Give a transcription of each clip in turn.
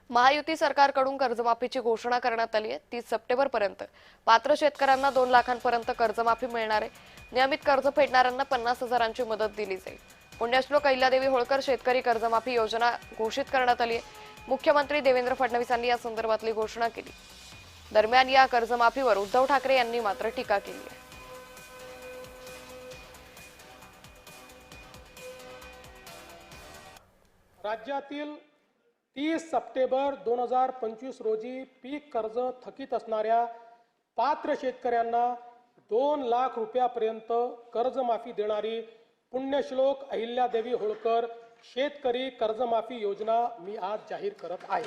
महायुती सरकारकडून कर्जमाफीची घोषणा करण्यात आली आहे। 30 सप्टेंबर पर्यंत पात्र शेतकऱ्यांना 2 लाखांपर्यंत कर्जमाफी मिळणार आहे। नियमित कर्ज फेडणाऱ्यांना 50,000ची मदत दिली जाईल। पुण्यश्लोक अहिल्यादेवी होळकर शेतकरी कर्जमाफी योजना घोषित करण्यात आली आहे। मुख्यमंत्री देवेंद्र फडणवीसांनी या संदर्भातली घोषणा केली। दरम्यान या कर्जमाफीवर उद्धव ठाकरे यांनी मात्र टीका केली आहे। राज्यातील 30 सप्टेंबर 2025 रोजी पीक कर्ज थकीत असणाऱ्या पात्र शेतकऱ्यांना 2 लाख रुपयापर्यंत कर्जमाफी देणारी पुण्यश्लोक अहिल्यादेवी होळकर शेतकरी कर्जमाफी योजना मी आज जाहीर करत आहे।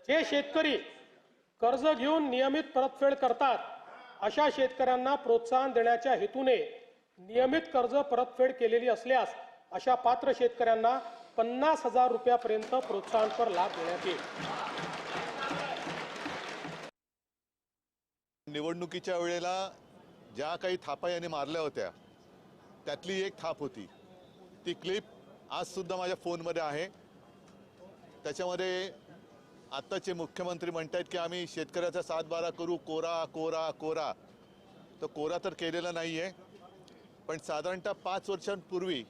जे शेतकरी कर्ज घेऊन नियमित परतफेड करतात अशा शेतकऱ्यांना प्रोत्साहन देण्याच्या हेतूने नियमित कर्ज परतफेड केलेली असल्यास अशा पात्र शेतकऱ्यांना 50,000 रुपयापर्यंत प्रोत्साहनपर लाभ देण्यात येईल। निवडणुकीच्या वेळेला ज्या काही थापा यांनी मारल्या होत्या त्यातली एक थाप होती, ती क्लिप आज सुद्धा माझ्या फोनमध्ये आहे। त्याच्यामध्ये आत्ताचे मुख्यमंत्री म्हणतात की आम्ही शेतकऱ्याचा 7-12 करू, कोरा कोरा कोरा। तो कोरा तर केलेला नाही आहे, पण साधारणतः 5 वर्षांपूर्वी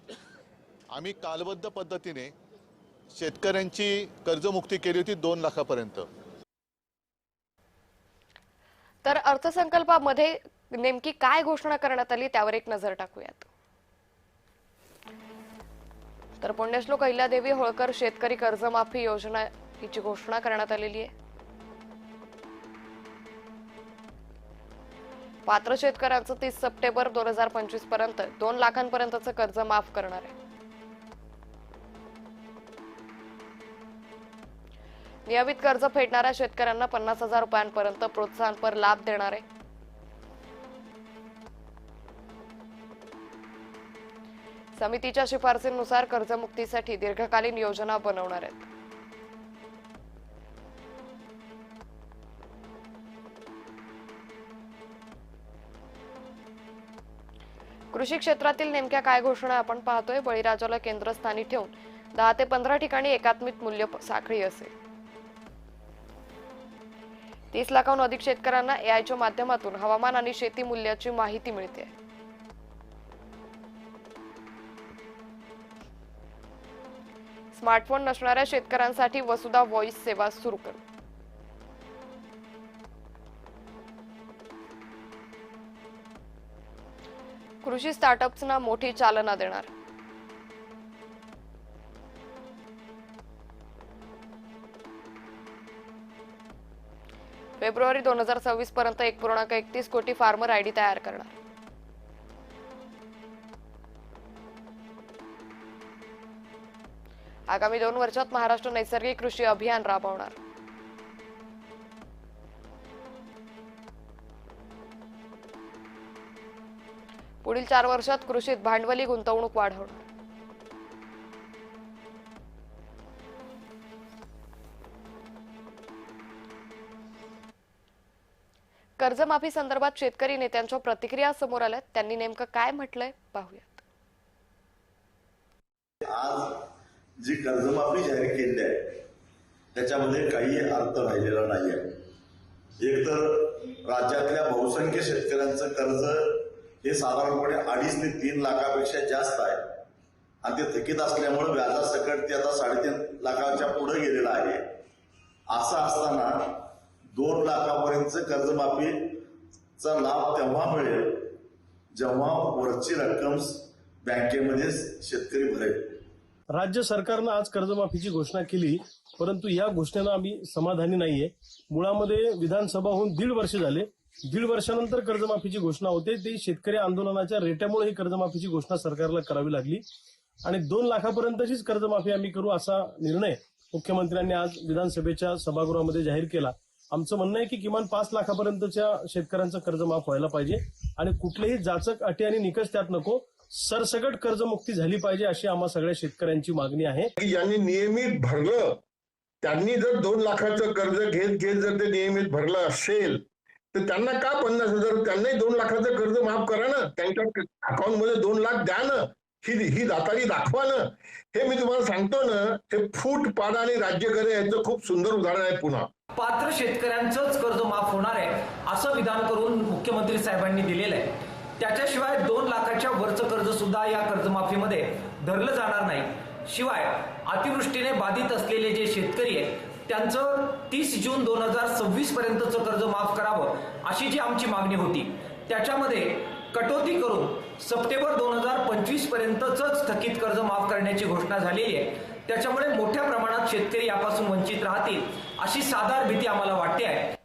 आम्ही कालबद्ध पद्धतीने शेतकऱ्यांची कर्जमुक्ती केली होती 2 लाखापर्यंत। तर अर्थसंकल्पामध्ये नेमकी काय घोषणा करण्यात आली त्यावर एक नजर टाकूयात। तर पुण्यश्लोक अहिल्यादेवी होळकर शेतकरी कर्जमाफी योजना हिची घोषणा करण्यात आलेली आहे। पात्र शेतकऱ्यांचं 30 सप्टेंबर 2025 पर्यंत 2 लाखांपर्यंतचं कर्ज माफ करणार आहे। नियमित कर्ज फेडणाऱ्या शेतकऱ्यांना 50,000 रुपयांपर्यंत प्रोत्साहनपर लाभ देणार आहे। समितीच्या शिफारसीनुसार कर्जमुक्तीसाठी दीर्घकालीन योजना बनवणार आहेत। कृषी क्षेत्रातील नेमक्या काय घोषणा आपण पाहतोय। बळीराजाला केंद्रस्थानी ठेवून 10 ते 15 ठिकाणी एकात्मिक मूल्य साखळी असेल। 30 लाखांहून अधिक शेतकऱ्यांना एआयच्या माध्यमातून हवामान आणि शेती मूल्याची माहिती मिळते। स्मार्टफोन नसणाऱ्या शेतकऱ्यांसाठी वसुधा व्हॉइस सेवा सुरू कर। कृषी स्टार्टअप्सना मोठी चालना देणार। फेब्रुवारी 2026 पर्यंत 1.31 कोटी फार्मर आयडी तयार करणार। आगामी 2 वर्षात महाराष्ट्र नैसर्गिक कृषी अभियान राबवणार। पुढील 4 वर्षात कृषीत भांडवली गुंतवणूक वाढवणार। कर्जमाफी संदर्भात शेतकरी नेत्यांच्या प्रतिक्रिया समोर आल्यात। त्यांनी नेमकं काय म्हटलंय पाहूयात। आज जी कर्जमाफी जाहीर केली आहे त्याच्यामध्ये काही अर्थ राहिलेला नाही आहे। एक तर राज्यातल्या बहुसंख्य शेतकऱ्यांचं कर्ज हे साधारणपणे 2.5 ते 3 लाखापेक्षा जास्त आहे आणि ते थकीत असल्यामुळे व्याजासकट ते आता 3.5 लाखाच्या पुढे गेलेलं आहे। असं असताना 2 लाखापर्यंत कर्जमाफीचा लाभ तेव्हा मिळेल जेव्हा वरची रक्कम बँकेमध्ये शेतकरी भरेल। राज्य सरकारनं आज कर्जमाफीची घोषणा केली, परंतु या घोषणेनं आम्ही समाधानी नाहीये। मुळामध्ये विधानसभा होऊन 1.5 वर्ष झाले। 1.5 वर्षानंतर कर्जमाफीची घोषणा होते। ती शेतकरी आंदोलनाच्या रेट्यामुळे ही कर्जमाफीची घोषणा सरकारला करावी लागली आणि 2 लाखापर्यंतचीच कर्जमाफी आम्ही करू असा निर्णय मुख्यमंत्र्यांनी आज विधानसभेच्या सभागृहामध्ये जाहीर केला। आमचं म्हणणं आहे की किमान 5 लाखापर्यंतच्या शेतकऱ्यांचं कर्ज माफ व्हायला पाहिजे आणि कुठलेही जाचक अटी आणि निकष त्यात नको, सरसकट कर्जमुक्ती झाली पाहिजे अशी आम्हा सगळ्या शेतकऱ्यांची मागणी आहे। ज्यांनी नियमित भरलं त्यांनी जर 2 लाखाचं कर्ज घेत जर ते नियमित भरलं असेल तर त्यांना का 50,000, त्यांनाही 2 लाखाचं कर्ज माफ करा ना, त्यांच्या अकाउंटमध्ये 2 लाख द्या ना। ही दातारी दाखवा ना. हे मी तुम्हाला सांगतो ना, हे फूट पाडा आणि राज्य करे याचं खूप सुंदर उदाहरण आहे. पुन्हा पात्र शेतकऱ्यांचंच कर्ज माफ होणार आहे असं विधान करून मुख्यमंत्री साहेबांनी दिलेलं आहे. त्याच्याशिवाय 2 लाखाच्या वरचं कर्ज सुद्धा या कर्जमाफीमध्ये धरलं जाणार नाही. शिवाय अतिवृष्टीने बाधित असलेले जे शेतकरी आहेत त्यांचं 30 जून 2026 पर्यंतचं कर्ज माफ करावं अशी जी आमची मागणी होती, त्याच्यामध्ये कटौती करून सप्टेंबर 2025 पर्यंतच थकीत कर्ज माफ करण्याची घोषणा झालेली आहे. त्याच्यामुळे मोठ्या प्रमाणात शेतकरी यापासून वंचित राहतील अशी साधार भीती आम्हाला वाटते आहे.